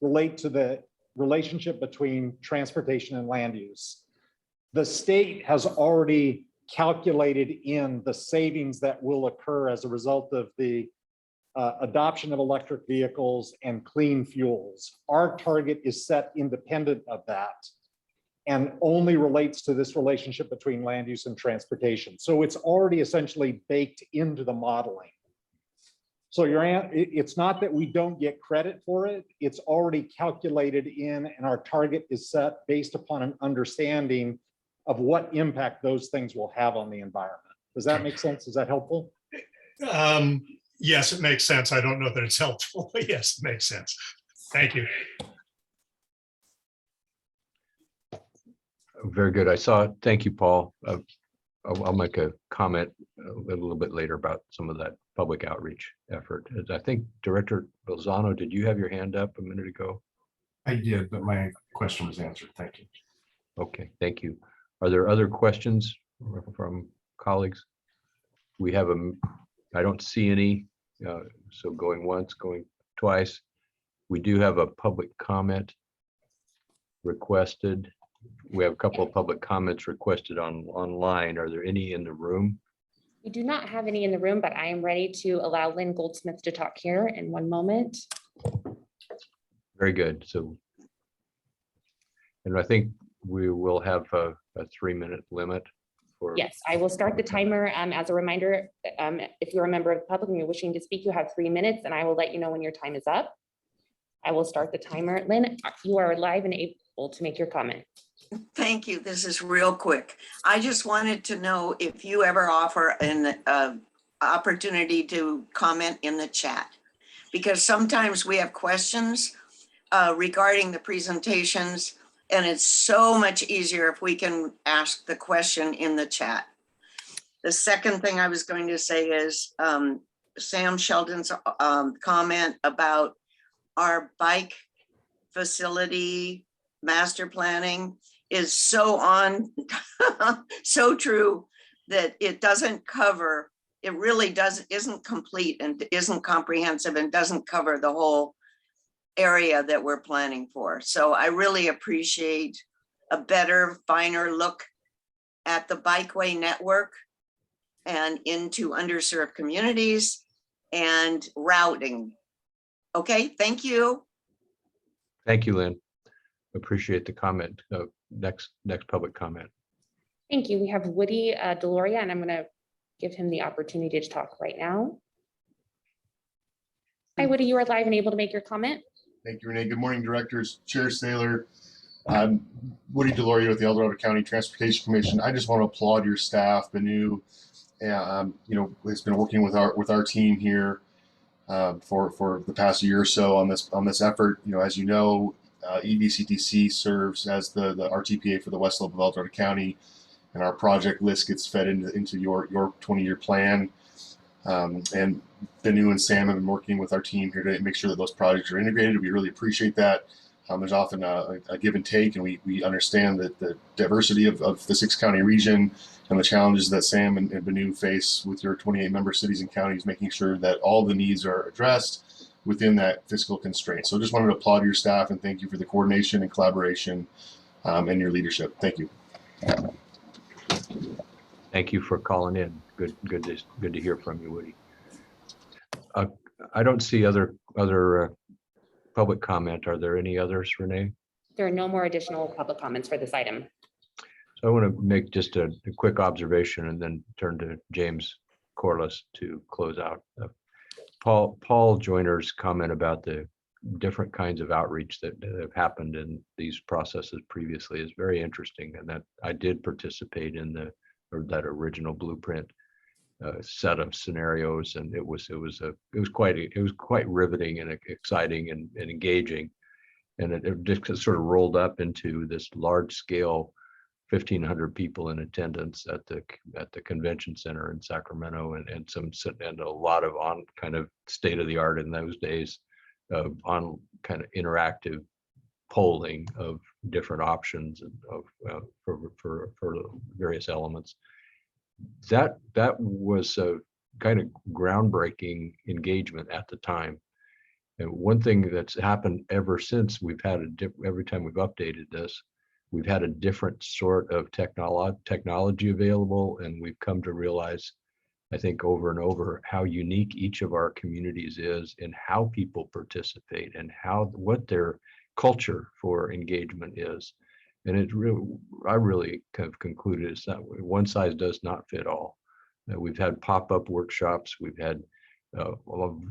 relate to the relationship between transportation and land use. The state has already calculated in the savings that will occur as a result of the adoption of electric vehicles, and clean fuels. Our target is set independent of that and only relates to this relationship between land use and transportation. So it's already essentially baked into the modeling. So it's not that we don't get credit for it, it's already calculated in, and our target is set based upon an understanding of what impact those things will have on the environment. Does that make sense? Is that helpful?
Yes, it makes sense. I don't know that it's helpful, but yes, it makes sense. Thank you.
Very good. Thank you, Paul. I'll make a comment a little bit later about some of that public outreach effort. I think Director Lozano, did you have your hand up a minute ago?
I did, but my question was answered. Thank you.
Okay, thank you. Are there other questions from colleagues? We have I don't see any, so going once, going twice. We do have a public comment requested. We have a couple of public comments requested online. Are there any in the room?
We do not have any in the room, but I am ready to allow Lynn Goldsmith to talk here in one moment.
Very good. And I think we will have a 3-minute limit for.
Yes, I will start the timer. As a reminder, if you're a member of the public and you're wishing to speak, you have 3 minutes, and I will let you know when your time is up. I will start the timer. Lynn, you are live and able to make your comment.
Thank you. This is real quick. I just wanted to know if you ever offer an opportunity to comment in the chat, because sometimes we have questions regarding the presentations, and it's so much easier if we can ask the question in the chat. The second thing I was going to say is Sam Sheldon's comment about our bike facility master planning is so so true that it doesn't cover, it really isn't complete and isn't comprehensive and doesn't cover the whole area that we're planning for. So I really appreciate a better, finer look at the bikeway network and into underserved communities and routing. Okay, thank you.
Thank you, Lynn. Appreciate the comment. Next public comment.
Thank you. We have Woody Deloria, and I'm going to give him the opportunity to talk right now. Hi, Woody, you are live and able to make your comment.
Thank you, Renee. Good morning, directors, Chair Saylor. I'm Woody Deloria with the El Dorado County Transportation Commission. I just want to applaud your staff, Benu. Has been working with our team here for the past year or so on this effort. As you know, EVCTC serves as the RTPA for the West Slope of El Dorado County, and our project list gets fed into your 20-year plan. And Benu and Sam have been working with our team here to make sure that those projects are integrated. We really appreciate that. There's often a give and take, and we understand that the diversity of the 6-county region and the challenges that Sam and Benu face with your 28 member cities and counties, making sure that all the needs are addressed within that fiscal constraint. So just wanted to applaud your staff and thank you for the coordination and collaboration and your leadership. Thank you.
Thank you for calling in. Good to hear from you, Woody. I don't see other public comment. Are there any others, Renee?
There are no more additional public comments for this item.
So I want to make just a quick observation and then turn to James Corliss to close out. Paul Joyner's comment about the different kinds of outreach that have happened in these processes previously is very interesting, and that I did participate in that original blueprint set of scenarios, and it was quite riveting and exciting and engaging, and it just sort of rolled up into this large scale 1,500 people in attendance at the convention center in Sacramento, and a lot of on kind of state of the art in those days on kind of interactive polling of different options for various elements. That was a kind of groundbreaking engagement at the time. And one thing that's happened ever since, every time we've updated this, we've had a different sort of technology available, and we've come to realize I think over and over how unique each of our communities is in how people participate and what their culture for engagement is. And I really kind of concluded it's not one size does not fit all. We've had pop-up workshops, we've had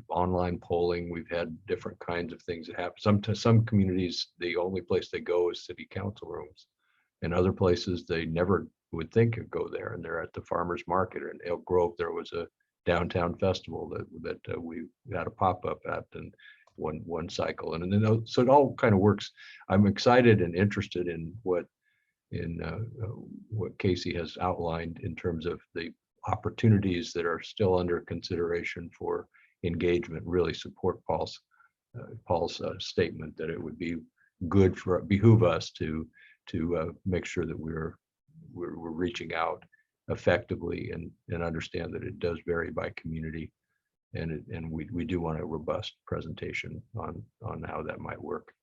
online polling, we've had different kinds of things that happen. Some communities, the only place they go is city council rooms. In other places, they never would think of go there, and they're at the farmers market. Or in Elk Grove, there was a downtown festival that we had a pop-up at, and one cycle, and then so it all kind of works. I'm excited and interested in what Casey has outlined in terms of the opportunities that are still under consideration for engagement. Really support Paul's statement that it would be good behoove us to make sure that we're reaching out effectively and understand that it does vary by community, and we do want a robust presentation on how that might work.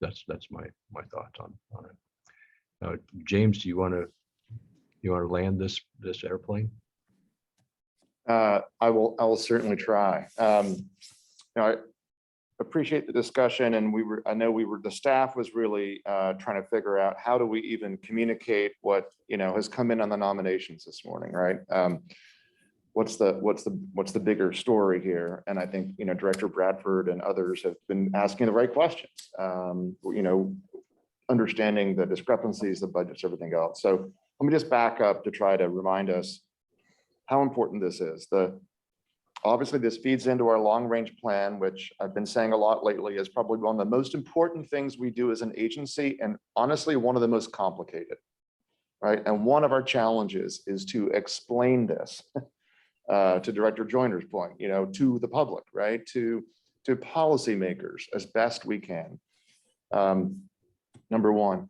That's my thoughts on it. James, do you want to land this airplane?
I will certainly try. I appreciate the discussion, and the staff was really trying to figure out how do we even communicate what has come in on the nominations this morning, right? What's the bigger story here? And I think Director Bradford and others have been asking the right questions. Understanding the discrepancies, the budgets, everything else. So let me just back up to try to remind us how important this is. Obviously, this feeds into our long-range plan, which I've been saying a lot lately is probably one of the most important things we do as an agency, and honestly, one of the most complicated, right? And one of our challenges is to explain this to Director Joyner's point, to the public, right? To policymakers as best we can. Number one.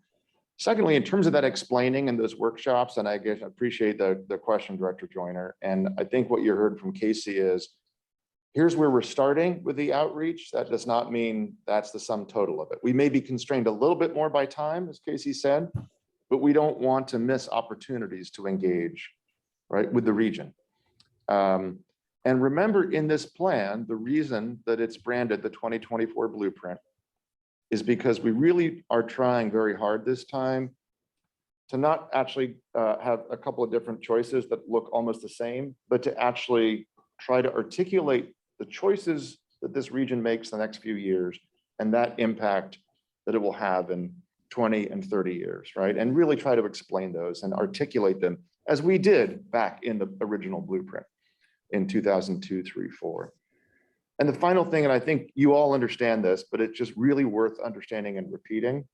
Secondly, in terms of that explaining and those workshops, and I guess I appreciate the question, Director Joyner. And I think what you heard from Casey is, here's where we're starting with the outreach. That does not mean that's the sum total of it. We may be constrained a little bit more by time, as Casey said, but we don't want to miss opportunities to engage, right, with the region. And remember, in this plan, the reason that it's branded the 2024 Blueprint is because we really are trying very hard this time to not actually have a couple of different choices that look almost the same, but to actually try to articulate the choices that this region makes the next few years and that impact that it will have in 20 and 30 years, right? And really try to explain those and articulate them as we did back in the original Blueprint in 2002, 3, 4. And the final thing, and I think you all understand this, but it's just really worth understanding and repeating.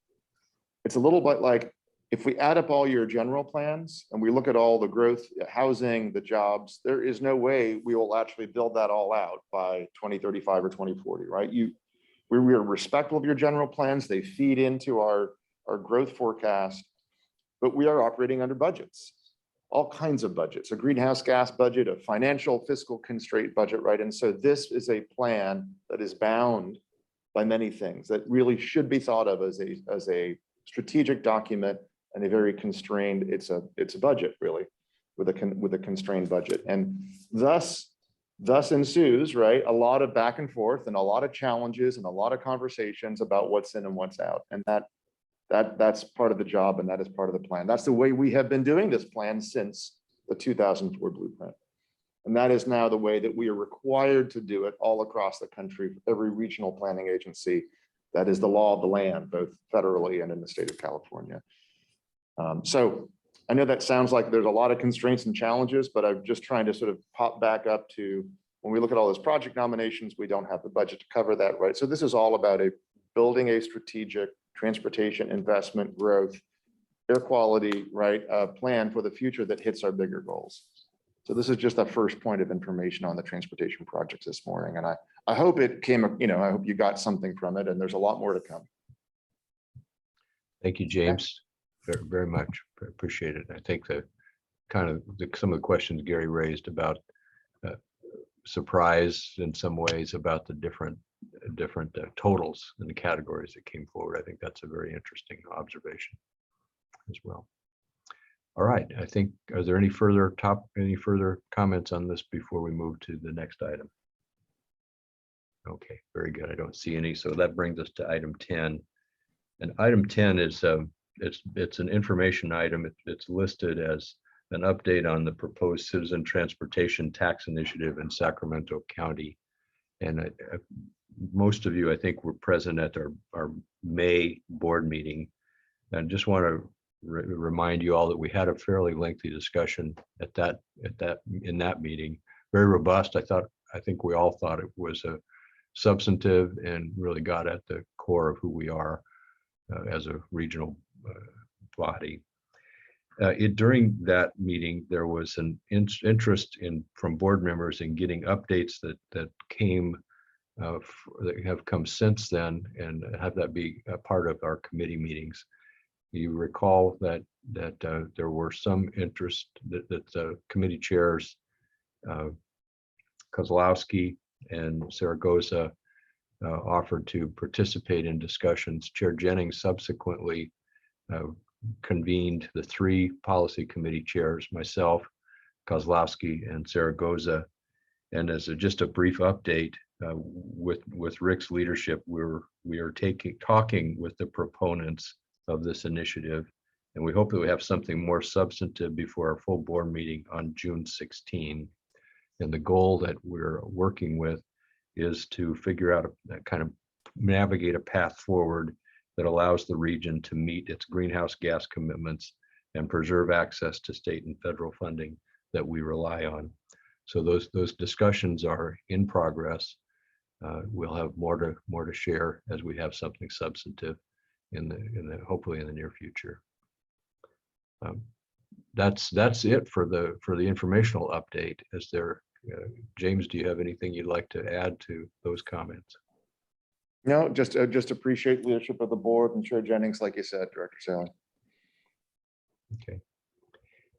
It's a little bit like if we add up all your general plans and we look at all the growth, housing, the jobs, there is no way we will actually build that all out by 2035 or 2040, right? We are respectful of your general plans. They feed into our growth forecast, but we are operating under budgets. All kinds of budgets, a greenhouse gas budget, a financial fiscal constraint budget, right? And so this is a plan that is bound by many things that really should be thought of as a strategic document and a very constrained, it's a budget really with a constrained budget. And thus ensues, right, a lot of back and forth and a lot of challenges and a lot of conversations about what's in and what's out. And that's part of the job, and that is part of the plan. That's the way we have been doing this plan since the 2004 Blueprint. And that is now the way that we are required to do it all across the country, every regional planning agency. That is the law of the land, both federally and in the state of California. So I know that sounds like there's a lot of constraints and challenges, but I'm just trying to sort of pop back up to when we look at all those project nominations, we don't have the budget to cover that, right? So this is all about building a strategic transportation investment growth, air quality, right, plan for the future that hits our bigger goals. So this is just a first point of information on the transportation projects this morning. And I hope it came, I hope you got something from it, and there's a lot more to come.
Thank you, James, very, very much. Appreciate it. I think some of the questions Gary raised about surprise in some ways about the different totals and the categories that came forward. I think that's a very interesting observation as well. All right, I think, are there any further comments on this before we move to the next item? Okay, very good. I don't see any. So that brings us to item 10. And item 10 is it's an information item. It's listed as an update on the proposed citizen transportation tax initiative in Sacramento County. And most of you, I think, were present at our May board meeting. And just want to remind you all that we had a fairly lengthy discussion in that meeting. Very robust. I think we all thought it was a substantive and really got at the core of who we are as a regional body. During that meeting, there was an interest from board members in getting updates that have come since then, and have that be a part of our committee meetings. You recall that there were some interest that the committee chairs Kozlowski and Zaragoza offered to participate in discussions. Chair Jennings subsequently convened the 3 policy committee chairs, myself, Kozlowski, and Zaragoza. And as just a brief update, with Rick's leadership, we are talking with the proponents of this initiative, and we hope that we have something more substantive before our full board meeting on June 16. And the goal that we're working with is to figure out a kind of navigate a path forward that allows the region to meet its greenhouse gas commitments and preserve access to state and federal funding that we rely on. So those discussions are in progress. We'll have more to share as we have something substantive hopefully in the near future. That's it for the informational update. Is there, James, do you have anything you'd like to add to those comments?
No, just appreciate leadership of the board and Chair Jennings, like you said, Director Saley.
Okay.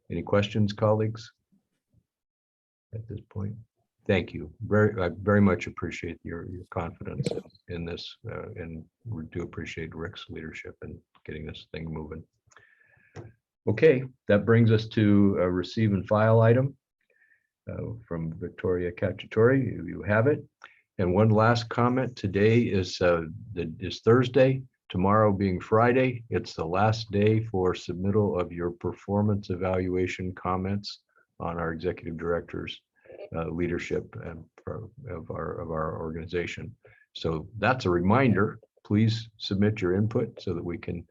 Any questions, colleagues? At this point, thank you. I very much appreciate your confidence in this, and we do appreciate Rick's leadership in getting this thing moving. Okay, that brings us to a receive and file item from Victoria Cacciatore. You have it. And one last comment. Today is Thursday. Tomorrow being Friday, it's the last day for submittal of your performance evaluation comments on our executive director's leadership and of our organization. So that's a reminder. Please submit your input so that we can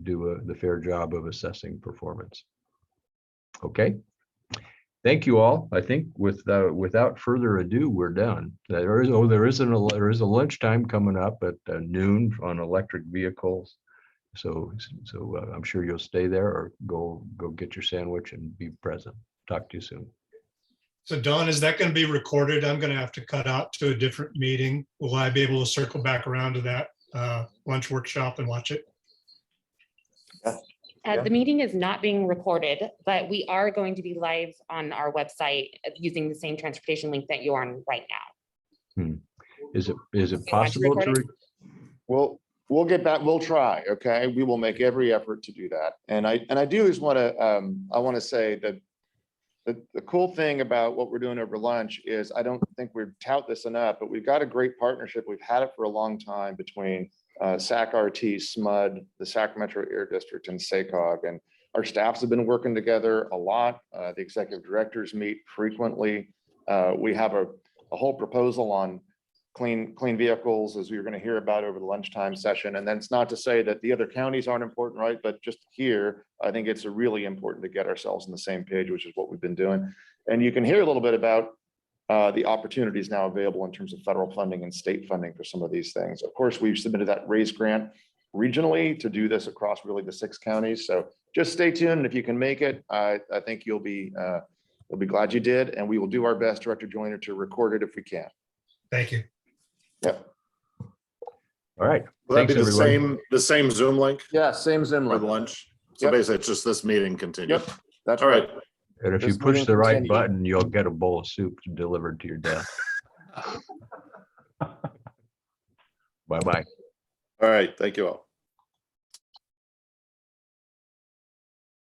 do the fair job of assessing performance. Okay. Thank you all. I think without further ado, we're done. There is a lunchtime coming up at noon on electric vehicles. So I'm sure you'll stay there or go get your sandwich and be present. Talk to you soon.
So Dawn, is that going to be recorded? I'm going to have to cut out to a different meeting. Will I be able to circle back around to that lunch workshop and watch it?
The meeting is not being recorded, but we are going to be live on our website using the same transportation link that you're on right now.
Is it possible to?
We'll get back. We'll try. Okay, we will make every effort to do that. And I do just want to I want to say that the cool thing about what we're doing over lunch is I don't think we tout this enough, but we've got a great partnership. We've had it for a long time between SAC-RT, SMUD, the Sacramento Air District, and SACOG. And our staffs have been working together a lot. The executive directors meet frequently. We have a whole proposal on clean vehicles, as we were going to hear about over the lunchtime session. And then it's not to say that the other counties aren't important, right? But just here, I think it's really important to get ourselves on the same page, which is what we've been doing. And you can hear a little bit about the opportunities now available in terms of federal funding and state funding for some of these things. Of course, we've submitted that RAISE grant regionally to do this across really the 6 counties. So just stay tuned. If you can make it, I think you'll be glad you did. And we will do our best, Director Joyner, to record it if we can.
Thank you.
Yep.
All right.
Will that be the same Zoom link?
Yeah, same Zoom link.
For the lunch. So basically it's just this meeting continues.
Yep. That's
all right.
And if you push the right button, you'll get a bowl of soup delivered to your desk. Bye-bye.
All right. Thank you all.